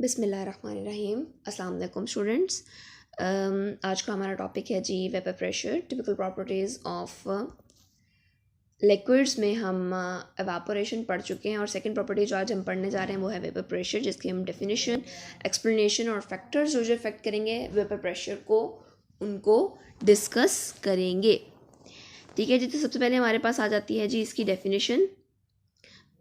बिस्मिल्लाहिर्रहमानिर्रहीम। अस्सलाम वालेकुम स्टूडेंट्स। आज का हमारा टॉपिक है जी vapour pressure, typical properties of liquids में हम एवापोरेशन पढ़ चुके हैं और सेकंड प्रॉपर्टी जो आज हम पढ़ने जा रहे हैं वो है वेपर प्रेशर, जिसकी हम डेफिनेशन, एक्सप्लेनेशन और फैक्टर्स जो इफेक्ट करेंगे वेपर प्रेशर को उनको डिस्कस करेंगे। ठीक है जी, तो सबसे पहले हमारे पास आ जाती है जी इसकी डेफिनेशन।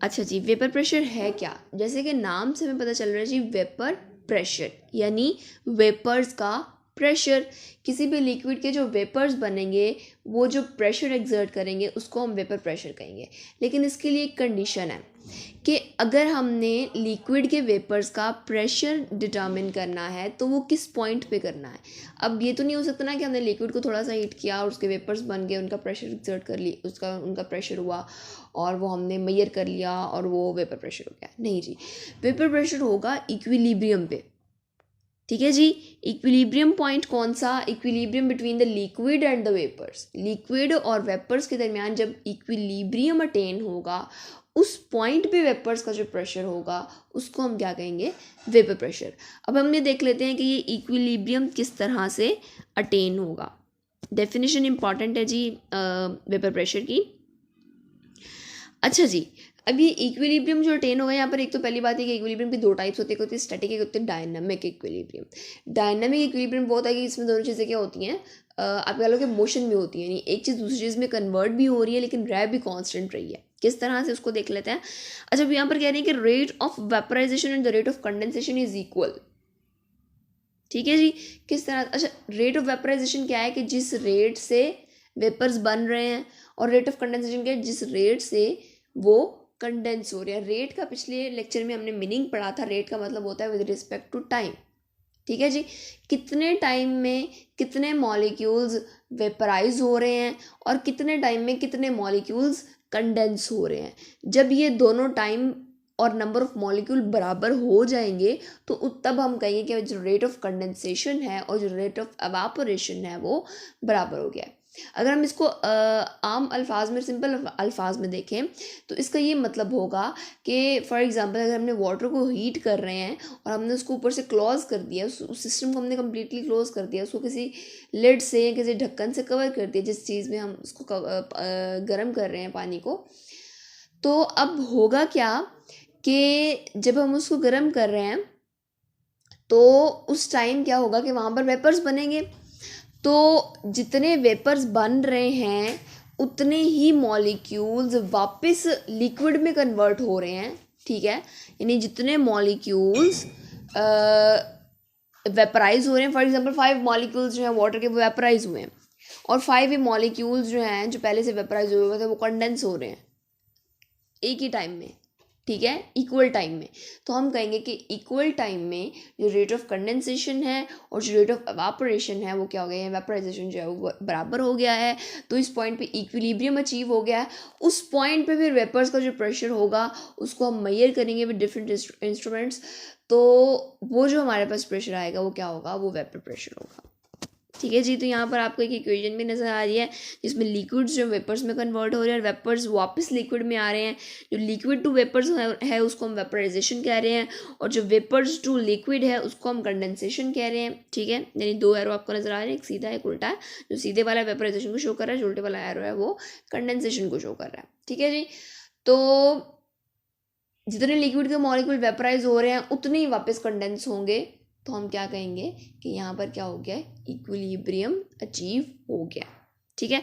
अच्छा जी, वेपर प्रेशर है क्या? जैसे कि नाम से हमें पता चल रहा है जी, वेपर प्रेशर यानी वेपर्स का प्रेशर। किसी भी लिक्विड के जो वेपर्स बनेंगे वो जो प्रेशर एक्सर्ट करेंगे उसको हम वेपर प्रेशर कहेंगे। लेकिन इसके लिए एक कंडीशन है कि अगर हमने लिक्विड के वेपर्स का प्रेशर डिटर्मिन करना है तो वो किस पॉइंट पे करना है। अब ये तो नहीं हो सकता ना कि हमने लिक्विड को थोड़ा सा हीट किया और उसके वेपर्स बन गए, उनका प्रेशर एक्सर्ट कर ली, उनका प्रेशर हुआ और वो हमने मेजर कर लिया और वो वेपर प्रेशर हो गया। नहीं जी, वेपर प्रेशर होगा इक्विलिब्रियम पे। ठीक है जी, इक्विलिब्रियम पॉइंट कौन सा? Equilibrium between the liquid and the vapours. Liquid और वेपर्स के दरमियान जब इक्विलिब्रियम अटेन होगा उस पॉइंट पे वेपर्स का जो प्रेशर होगा उसको हम क्या कहेंगे? Vapour pressure. अब हम ये देख लेते हैं कि ये इक्विलिब्रियम किस तरह से अटेन होगा। डेफिनेशन इंपॉर्टेंट है जी वेपर प्रेशर की। अच्छा जी, अब ये इक्विलिब्रियम जो अटेन होगा, यहाँ पर एक तो पहली बात है कि इक्विलिब्रियम की दो टाइप्स होती है, एक होती है स्टैटिक, एक होती है डायनामिक इक्विलिब्रियम। डायनामिक इक्विलिब्रियम वो होता है कि इसमें दोनों चीज़ें क्या होती हैं, आप कह लो कि मोशन में होती है, यानी एक चीज़ दूसरी चीज़ में कन्वर्ट भी हो रही है लेकिन रह भी कांस्टेंट रही है। किस तरह से उसको देख लेते हैं। अच्छा, अब यहाँ पर कह रहे हैं कि rate of vaporisation and the rate of condensation is equal. ठीक है जी, किस तरह? अच्छा, रेट ऑफ वेपराइजेशन क्या है कि जिस रेट से वेपर्स बन रहे हैं, और रेट ऑफ कंडेंसेशन क्या है, जिस रेट से वो कंडेंस हो रहे हैं। रेट का पिछले लेक्चर में हमने मीनिंग पढ़ा था। रेट का मतलब होता है विद रिस्पेक्ट टू टाइम। ठीक है जी, कितने टाइम में कितने मॉलिक्यूल्स वेपराइज हो रहे हैं और कितने टाइम में कितने मॉलिक्यूल्स कंडेंस हो रहे हैं। जब ये दोनों टाइम और नंबर ऑफ मॉलिक्यूल बराबर हो जाएंगे तो तब हम कहेंगे कि जो रेट ऑफ कंडेंसेशन है और जो रेट ऑफ एवापोरेशन है वो बराबर हो गया है। अगर हम इसको आम अल्फाज में, सिंपल अल्फाज में देखें तो इसका ये मतलब होगा कि फॉर एग्जांपल अगर हमने वाटर को हीट कर रहे हैं और हमने उसको ऊपर से क्लोज कर दिया, उस सिस्टम को हमने कम्प्लीटली क्लोज कर दिया, उसको किसी लिड से या किसी ढक्कन से कवर कर दिया जिस चीज़ में हम उसको गर्म कर रहे हैं पानी को, तो अब होगा क्या कि जब हम उसको गर्म कर रहे हैं तो उस टाइम क्या होगा कि वहाँ पर वेपर्स बनेंगे। तो जितने वेपर्स बन रहे हैं उतने ही मॉलिक्यूल्स वापस लिक्विड में कन्वर्ट हो रहे हैं। ठीक है, यानी जितने मॉलिक्यूल्स वेपराइज हो रहे हैं, फॉर एग्जांपल 5 मॉलिक्यूल्स जो हैं वाटर के वो वेपराइज हुए हैं और 5 मॉलिक्यूल्स जो हैं जो पहले से वेपराइज हुए थे वो कंडेंस हो रहे हैं एक ही टाइम में। ठीक है, इक्वल टाइम में। तो हम कहेंगे कि इक्वल टाइम में जो रेट ऑफ कंडेंसेशन है और जो रेट ऑफ एवापोरेशन है वो क्या हो गया है, वेपराइजेशन जो है वो बराबर हो गया है। तो इस पॉइंट पे इक्विलिब्रियम अचीव हो गया है। उस पॉइंट पे फिर वेपर्स का जो प्रेशर होगा उसको हम मेजर करेंगे विद डिफरेंट इंस्ट्रूमेंट्स। तो वो जो हमारे पास प्रेशर आएगा वो क्या होगा, वो वेपर प्रेशर होगा। ठीक है जी, तो यहाँ पर आपको एक इक्वेशन भी नज़र आ रही है जिसमें लिक्विड्स जो वेपर्स में कन्वर्ट हो रहे हैं और वेपर्स वापस लिक्विड में आ रहे हैं। जो लिक्विड टू वेपर्स है उसको हम वेपराइजेशन कह रहे हैं और जो वेपर्स टू लिक्विड है उसको हम कंडेंसेशन कह रहे हैं। ठीक है, यानी दो एरो आपको नज़र आ रहे हैं, एक सीधा एक उल्टा है। जो सीधे वाला वेपराइजेशन को शो कर रहा है, जो उल्टे वाला एरो है वो कंडेंसेशन को शो कर रहा है। ठीक है जी, तो जितने लिक्विड के मॉलिक्यूल वेपराइज हो रहे हैं उतने ही वापस कंडेंस होंगे। तो हम क्या कहेंगे कि यहाँ पर क्या हो गया, इक्विलिब्रियम अचीव हो गया। ठीक है,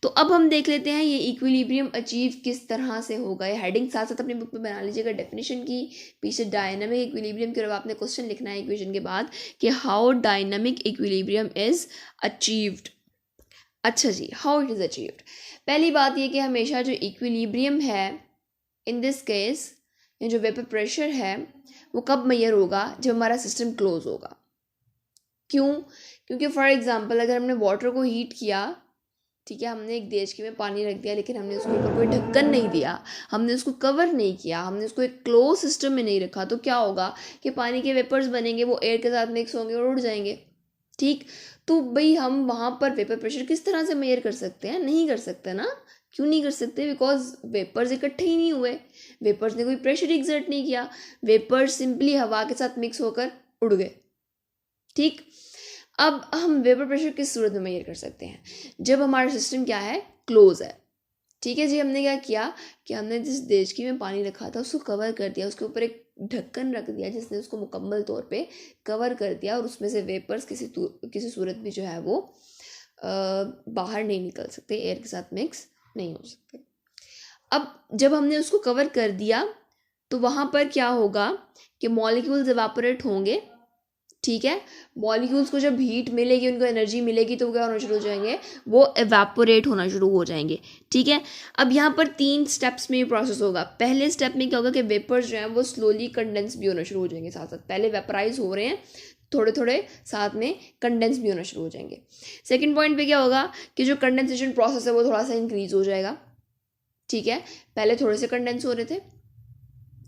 तो अब हम देख लेते हैं ये इक्विलिब्रियम अचीव किस तरह से होगा। ये हेडिंग साथ साथ अपनी बुक में बना लीजिएगा डेफिनेशन की, पीछे डायनामिक इक्विलिब्रियम के, आपने क्वेश्चन लिखना है इक्वेशन के बाद कि how dynamic equilibrium is achieved. अच्छा जी, हाउ इट इज़ अचीव्ड। पहली बात ये कि हमेशा जो इक्विलिब्रियम है इन दिस केस, ये जो वेपर प्रेशर है वो कब मेजर होगा, जब हमारा सिस्टम क्लोज होगा। क्यों? क्योंकि फॉर एग्जांपल अगर हमने वाटर को हीट किया, ठीक है, हमने एक देचकी में पानी रख दिया लेकिन हमने उसके ऊपर कोई ढक्कन नहीं दिया, हमने उसको कवर नहीं किया, हमने उसको एक क्लोज सिस्टम में नहीं रखा, तो क्या होगा कि पानी के वेपर्स बनेंगे, वो एयर के साथ मिक्स होंगे और उड़ जाएंगे। ठीक, तो भाई हम वहाँ पर वेपर प्रेशर किस तरह से मेजर कर सकते हैं? नहीं कर सकते ना, क्यों नहीं कर सकते? बिकॉज वेपर्स इकट्ठे ही नहीं हुए, वेपर्स ने कोई प्रेशर एग्जर्ट नहीं किया, वेपर्स सिंपली हवा के साथ मिक्स होकर उड़ गए। ठीक, अब हम वेपर प्रेशर किस सूरत में मेजर कर सकते हैं? जब हमारा सिस्टम क्या है, क्लोज है। ठीक है जी, हमने क्या किया कि हमने जिस देचकी में पानी रखा था उसको कवर कर दिया, उसके ऊपर एक ढक्कन रख दिया जिसने उसको मुकम्मल तौर पे कवर कर दिया, और उसमें से वेपर्स किसी सूरत भी जो है वो बाहर नहीं निकल सकते, एयर के साथ मिक्स नहीं हो सकते। अब जब हमने उसको कवर कर दिया तो वहाँ पर क्या होगा कि मॉलिक्यूल्स एवापोरेट होंगे। ठीक है, मॉलिक्यूल्स को जब हीट मिलेगी, उनको एनर्जी मिलेगी, तो वो क्या होना शुरू हो जाएंगे, वो एवापोरेट होना शुरू हो जाएंगे। ठीक है, अब यहाँ पर 3 स्टेप्स में ये प्रोसेस होगा। पहले स्टेप में क्या होगा कि वेपर्स जो हैं वो स्लोली कंडेंस भी होना शुरू हो जाएंगे, साथ साथ पहले वेपराइज हो रहे हैं, थोड़े थोड़े साथ में कंडेंस भी होना शुरू हो जाएंगे। सेकेंड पॉइंट पे क्या होगा कि जो कंडेंसेशन प्रोसेस है वो थोड़ा सा इंक्रीज हो जाएगा। ठीक है, पहले थोड़े से कंडेंस हो रहे थे,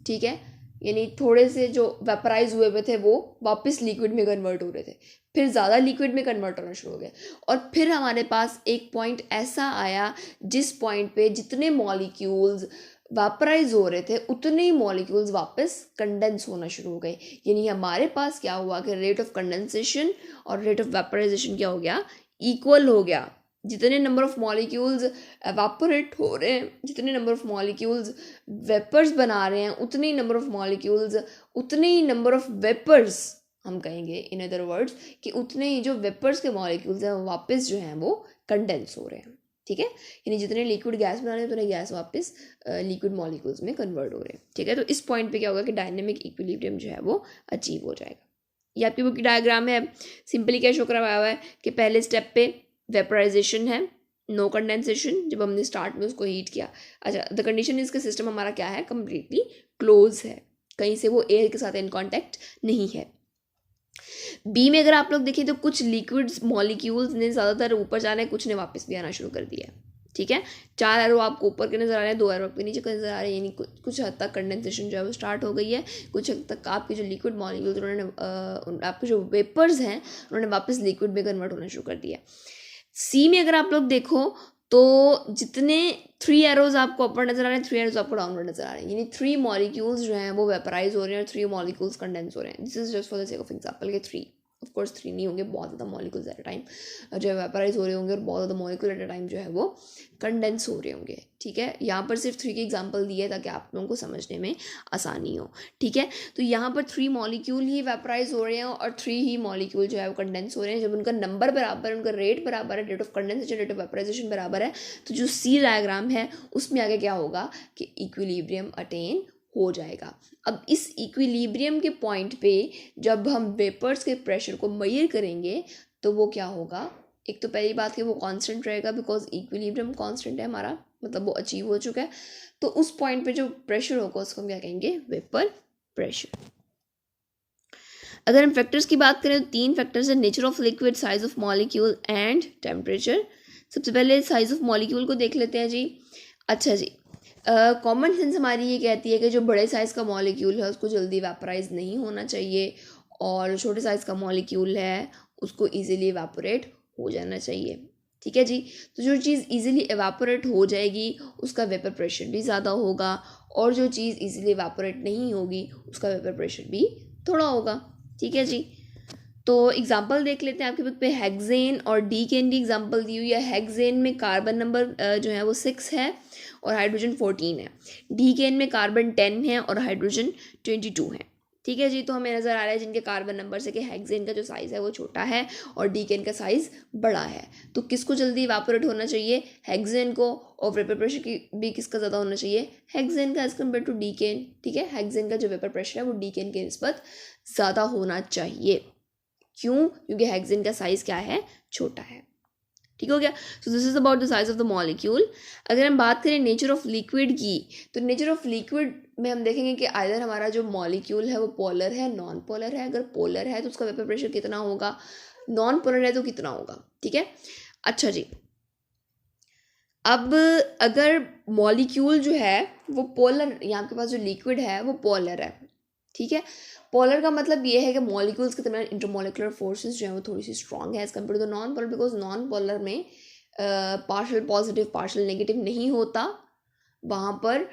ठीक है, यानी थोड़े से जो वेपराइज हुए थे वो वापस लिक्विड में कन्वर्ट हो रहे थे, फिर ज़्यादा लिक्विड में कन्वर्ट होना शुरू हो गया, और फिर हमारे पास एक पॉइंट ऐसा आया जिस पॉइंट पे जितने मॉलिक्यूल्स वेपराइज हो रहे थे उतने ही मॉलिक्यूल्स वापस कंडेंस होना शुरू हो गए। यानी हमारे पास क्या हुआ कि रेट ऑफ कंडेंसेशन और रेट ऑफ वेपराइजेशन क्या हो गया, इक्वल हो गया। जितने नंबर ऑफ मॉलिक्यूल्स एवापोरेट हो रहे हैं, जितने नंबर ऑफ मॉलिक्यूल्स वेपर्स बना रहे हैं, उतने ही नंबर ऑफ मॉलिक्यूल्स, उतने ही नंबर ऑफ वेपर्स, हम कहेंगे इन अदर वर्ड्स कि उतने ही जो वेपर्स के मॉलिक्यूल्स हैं वापस जो हैं वो कंडेंस हो रहे हैं। ठीक है, यानी जितने लिक्विड गैस बना रहे हैं उतने गैस वापस लिक्विड मॉलिक्यूल्स में कन्वर्ट हो रहे हैं। ठीक है, तो इस पॉइंट पे क्या होगा कि डायनेमिक इक्विलिब्रियम जो है वो अचीव हो जाएगा। ये आपकी बुक की डायग्राम है। सिंपली क्या शो करवाया हुआ है कि पहले स्टेप पे वेपराइजेशन है, नो कंडेंसेशन, जब हमने स्टार्ट में उसको हीट किया। अच्छा, द कंडीशन इसका सिस्टम हमारा क्या है, कंप्लीटली क्लोज है, कहीं से वो एयर के साथ इन कॉन्टैक्ट नहीं है। बी में अगर आप लोग देखें तो कुछ लिक्विड्स मॉलिक्यूल्स ने ज़्यादातर ऊपर जाना है, कुछ ने वापस भी आना शुरू कर दिया है। ठीक है, 4 एरो आपको ऊपर के नजर आ रहे हैं, 2 एरो आपके नीचे के नजर आ रहे हैं, यानी कुछ हद तक कंडेंसेशन जो है वो स्टार्ट हो गई है। कुछ हद तक आपके जो लिक्विड मॉलिक्यूल्स उन्होंने आपके जो वेपर्स हैं उन्होंने वापस लिक्विड में कन्वर्ट होना शुरू कर दिया। सी में अगर आप लोग देखो तो जितने 3 एरोज आपको अपर नजर आ रहे हैं, 3 एरोज आपको डाउनवर्ड नजर आ रहे हैं, यानी 3 मॉलिक्यूल्स जो हैं वो वेपराइज हो रहे हैं और 3 मॉलिक्यूल्स कंडेंस हो रहे हैं। This is just for the sake of example के 3, ऑफ कोर्स 3 नहीं होंगे, बहुत ज़्यादा मॉलिक्यूल्स एट अ टाइम जो है वेपराइज हो रहे होंगे और बहुत ज़्यादा मॉलिक्यूल एट अ टाइम जो है वो कंडेंस हो रहे होंगे। ठीक है, यहाँ पर सिर्फ 3 की एग्जांपल दी है ताकि आप लोगों को समझने में आसानी हो। ठीक है, तो यहाँ पर 3 मॉलिक्यूल ही वेपराइज हो रहे हैं और 3 ही मॉलिक्यूल जो है वो कंडेंस हो रहे हैं। जब उनका नंबर बराबर है, उनका रेट बराबर है, rate of condensation rate of vaporisation बराबर है, तो जो सी डायग्राम है उसमें आगे क्या होगा कि इक्विलिब्रियम अटेन हो जाएगा। अब इस इक्विलिब्रियम के पॉइंट पे जब हम वेपर्स के प्रेशर को मेजर करेंगे तो वो क्या होगा, एक तो पहली बात कि वो कांस्टेंट रहेगा, बिकॉज इक्विलिब्रियम कांस्टेंट है हमारा, मतलब वो अचीव हो चुका है। तो उस पॉइंट पे जो प्रेशर होगा उसको हम क्या कहेंगे, वेपर प्रेशर। अगर हम फैक्टर्स की बात करें तो 3 फैक्टर्स हैं, nature of liquid, size of molecule and temperature. सबसे पहले साइज ऑफ मॉलिक्यूल को देख लेते हैं जी। अच्छा जी, कॉमन सेंस हमारी ये कहती है कि जो बड़े साइज़ का मॉलिक्यूल है उसको जल्दी वेपराइज नहीं होना चाहिए, और छोटे साइज़ का मॉलिक्यूल है उसको इजीली इवेपोरेट हो जाना चाहिए। ठीक है जी, तो जो चीज़ इजीली इवेपोरेट हो जाएगी उसका वेपर प्रेशर भी ज़्यादा होगा, और जो चीज़ इजीली इवेपोरेट नहीं होगी उसका वेपर प्रेशर भी थोड़ा होगा। ठीक है जी, तो एग्जाम्पल देख लेते हैं। आपके बुक पे हेक्सेन और डीकेन की एग्जाम्पल दी हुई है। हेक्सेन में कार्बन नंबर जो है वो 6 है और हाइड्रोजन 14 है। डीकेन में कार्बन 10 है और हाइड्रोजन 22 है। ठीक है जी, तो हमें नज़र आ रहा है जिनके कार्बन नंबर से कि हेक्सेन का जो साइज़ है वो छोटा है और डीकेन का साइज़ बड़ा है। तो किसको जल्दी इवेपोरेट होना चाहिए, हेक्सेन को, और वेपर प्रेशर की भी किसका ज़्यादा होना चाहिए, हेक्सेन का एज कम्पेयर टू डीकेन। ठीक है, हेक्सेन का जो वेपर प्रेशर है वो डीकेन के निस्बत ज़्यादा होना चाहिए। क्यों, क्योंकि हेक्सेन का साइज़ क्या है, छोटा है। ठीक हो गया, so this is about the size of the molecule. अगर हम बात करें नेचर ऑफ लिक्विड की, तो नेचर ऑफ लिक्विड में हम देखेंगे कि आइदर हमारा जो मॉलिक्यूल है वो पोलर है, नॉन पोलर है। अगर पोलर है तो उसका वेपर प्रेशर कितना होगा, नॉन पोलर है तो कितना होगा। ठीक है, अच्छा जी, अब अगर मॉलिक्यूल जो है वो पोलर, यहाँ आपके पास जो लिक्विड है वो पोलर है। ठीक है, पोलर का मतलब ये है कि मॉलिक्यूल्स के दरमियान इंटरमोलिकुलर फोर्सेस जो है वो थोड़ी सी स्ट्रांग है as compare to the non polar, because non polar में पार्शल पॉजिटिव पार्शल नेगेटिव नहीं होता, वहाँ पर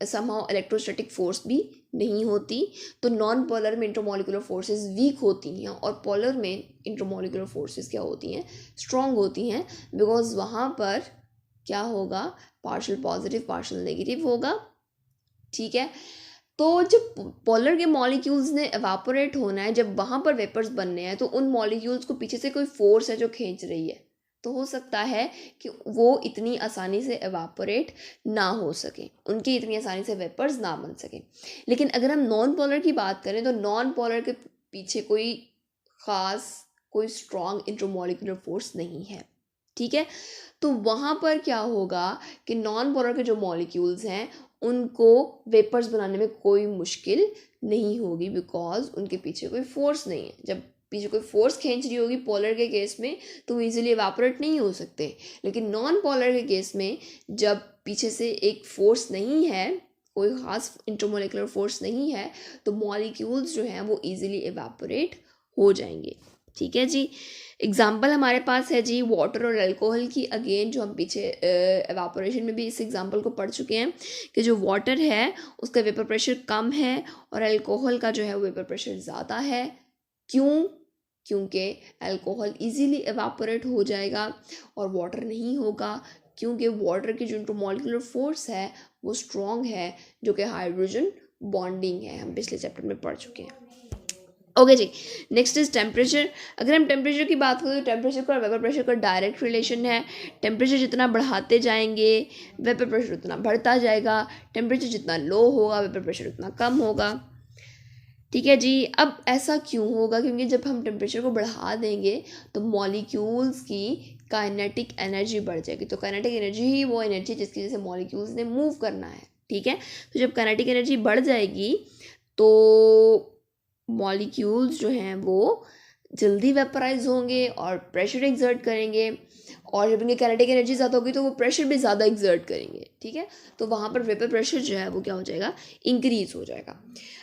समहाउ इलेक्ट्रोस्टैटिक फोर्स भी नहीं होती। तो नॉन पोलर में इंटरमॉलिक्यूलर फोर्सेस वीक होती हैं और पोलर में इंटरमॉलिक्यूलर फोर्सेस क्या होती हैं, स्ट्रॉन्ग होती हैं, बिकॉज वहाँ पर क्या होगा, पार्शल पॉजिटिव पार्शल नेगेटिव होगा। ठीक है, तो जब पोलर के मॉलिक्यूल्स ने एवापोरेट होना है, जब वहाँ पर वेपर्स बनने हैं, तो उन मॉलिक्यूल्स को पीछे से कोई फोर्स है जो खींच रही है, तो हो सकता है कि वो इतनी आसानी से एवापोरेट ना हो सके, उनकी इतनी आसानी से वेपर्स ना बन सके। लेकिन अगर हम नॉन पोलर की बात करें तो नॉन पोलर के पीछे कोई ख़ास कोई स्ट्रॉन्ग इंटरमॉलिक्यूलर फोर्स नहीं है। ठीक है, तो वहाँ पर क्या होगा कि नॉन पोलर के जो मॉलिक्यूल्स हैं उनको वेपर्स बनाने में कोई मुश्किल नहीं होगी, बिकॉज उनके पीछे कोई फोर्स नहीं है। जब पीछे कोई फोर्स खींच रही होगी पोलर के केस में तो वो ईजिली एवापोरेट नहीं हो सकते, लेकिन नॉन पोलर के केस में जब पीछे से एक फोर्स नहीं है, कोई ख़ास इंटरमोलिकुलर फोर्स नहीं है, तो मॉलिक्यूल्स जो हैं वो ईजिली एवापोरेट हो जाएंगे। ठीक है जी, एग्जाम्पल हमारे पास है जी वाटर और अल्कोहल की। अगेन जो हम पीछे एवापोरेशन में भी इस एग्जाम्पल को पढ़ चुके हैं कि जो वाटर है उसका वेपर प्रेशर कम है और अल्कोहल का जो है वो वेपर प्रेशर ज़्यादा है। क्यों? क्योंकि अल्कोहल इजीली एवापोरेट हो जाएगा और वाटर नहीं होगा, क्योंकि वाटर की जो इंटरमॉलिक्यूलर फोर्स है वो स्ट्रॉन्ग है, जो कि हाइड्रोजन बॉन्डिंग है, हम पिछले चैप्टर में पढ़ चुके हैं। ओके जी, नेक्स्ट इज टेम्परेचर। अगर हम टेम्परेचर की बात करें तो टेम्परेचर का और वेपर प्रेशर का डायरेक्ट रिलेशन है। टेम्परेचर जितना बढ़ाते जाएंगे वेपर प्रेशर उतना बढ़ता जाएगा, टेम्परेचर जितना लो होगा वेपर प्रेशर उतना कम होगा। ठीक है जी, अब ऐसा क्यों होगा? क्योंकि जब हम टेम्परेचर को बढ़ा देंगे तो मॉलिक्यूल्स की काइनेटिक एनर्जी बढ़ जाएगी। तो काइनेटिक एनर्जी ही वो एनर्जी जिसकी वजह से मॉलिक्यूल्स ने मूव करना है। ठीक है, तो जब काइनेटिक एनर्जी बढ़ जाएगी तो मॉलिक्यूल्स जो हैं वो जल्दी वेपराइज होंगे और प्रेशर एक्सर्ट करेंगे, और जब इनकी काइनेटिक एनर्जी ज़्यादा होगी तो वो प्रेशर भी ज़्यादा एक्सर्ट करेंगे। ठीक है, तो वहाँ पर वेपर प्रेशर जो है वो क्या हो जाएगा, इंक्रीज हो जाएगा।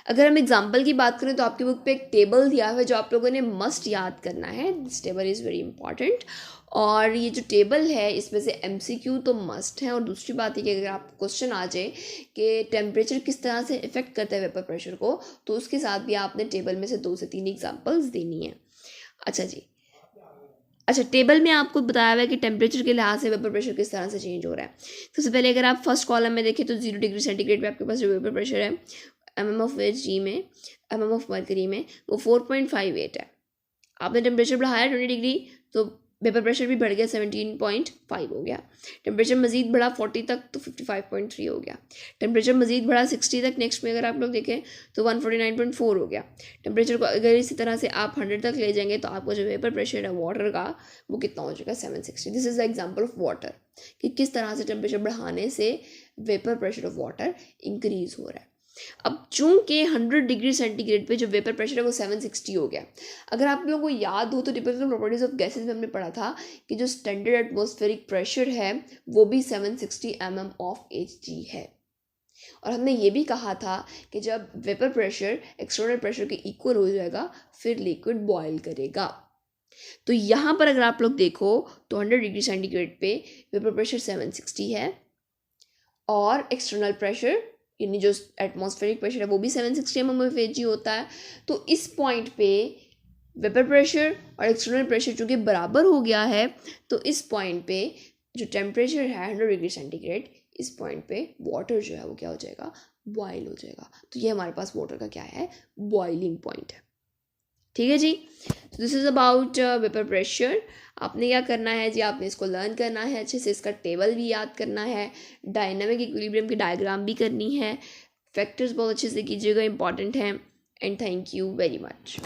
अगर हम एग्जांपल की बात करें तो आपकी बुक पे एक टेबल दिया हुआ है जो आप लोगों ने मस्ट याद करना है। This table is very important, और ये जो टेबल है इसमें से MCQ तो मस्ट है। और दूसरी बात है कि अगर आपको क्वेश्चन आ जाए कि टेम्परेचर किस तरह से इफेक्ट करता है वेपर प्रेशर को, तो उसके साथ भी आपने टेबल में से 2 से 3 एग्जाम्पल्स देनी है। अच्छा जी, अच्छा टेबल में आपको बताया हुआ है कि टेम्परेचर के लिहाज से वेपर प्रेशर किस तरह से चेंज हो रहा है। सबसे पहले अगर आप फर्स्ट कॉलम में देखें तो 0 डिग्री सेंटीग्रेड पे आपके पास जो वेपर प्रेशर है mm ऑफ Hg में, mm ऑफ मरकरी में वो 4.58 है। आपने टेम्परेचर बढ़ाया 20 डिग्री तो वेपर प्रेशर भी बढ़ गया, 17.5 हो गया। टेम्परेचर मज़ीद बढ़ा 40 तक तो 55.3 हो गया। टेम्परेचर मज़ीद बढ़ा 60 तक, नेक्स्ट में अगर आप लोग देखें तो 149.4 हो गया। टेम्परेचर को अगर इसी तरह से आप 100 तक ले जाएंगे तो आपको जो वेपर प्रेशर है वाटर का वो कितना हो जाएगा, 760। This is the example of water कि किस तरह से टेम्परेचर बढ़ाने से vapour pressure of water increase हो रहा है। अब चूंकि 100 डिग्री सेंटीग्रेड पे जो वेपर प्रेशर है वो 760 हो गया। अगर आप लोगों को याद हो तो टिपिकल प्रॉपर्टीज ऑफ गैसेस में हमने पढ़ा था कि जो स्टैंडर्ड एटमॉस्फेरिक प्रेशर है वो भी 760 mm ऑफ Hg है। और हमने ये भी कहा था कि जब वेपर प्रेशर एक्सटर्नल प्रेशर के इक्वल हो जाएगा फिर लिक्विड बॉयल करेगा। तो यहाँ पर अगर आप लोग देखो तो 100 डिग्री सेंटीग्रेड पे वेपर प्रेशर 760 है और एक्सटर्नल प्रेशर यानी जो एटमॉस्फेरिक प्रेशर है वो भी 760 mm ऑफ Hg होता है। तो इस पॉइंट पे वेपर प्रेशर और एक्सटर्नल प्रेशर चूँकि बराबर हो गया है तो इस पॉइंट पे जो टेम्परेचर है 100 डिग्री सेंटीग्रेड, इस पॉइंट पे वाटर जो है वो क्या हो जाएगा, बॉयल हो जाएगा। तो ये हमारे पास वाटर का क्या है, बॉइलिंग पॉइंट है। ठीक है जी, तो this is about vapour pressure. आपने क्या करना है जी, आपने इसको लर्न करना है अच्छे से, इसका टेबल भी याद करना है, डायनामिक इक्विलिब्रियम की डायग्राम भी करनी है, फैक्टर्स बहुत अच्छे से कीजिएगा, इंपॉर्टेंट हैं। And thank you very much.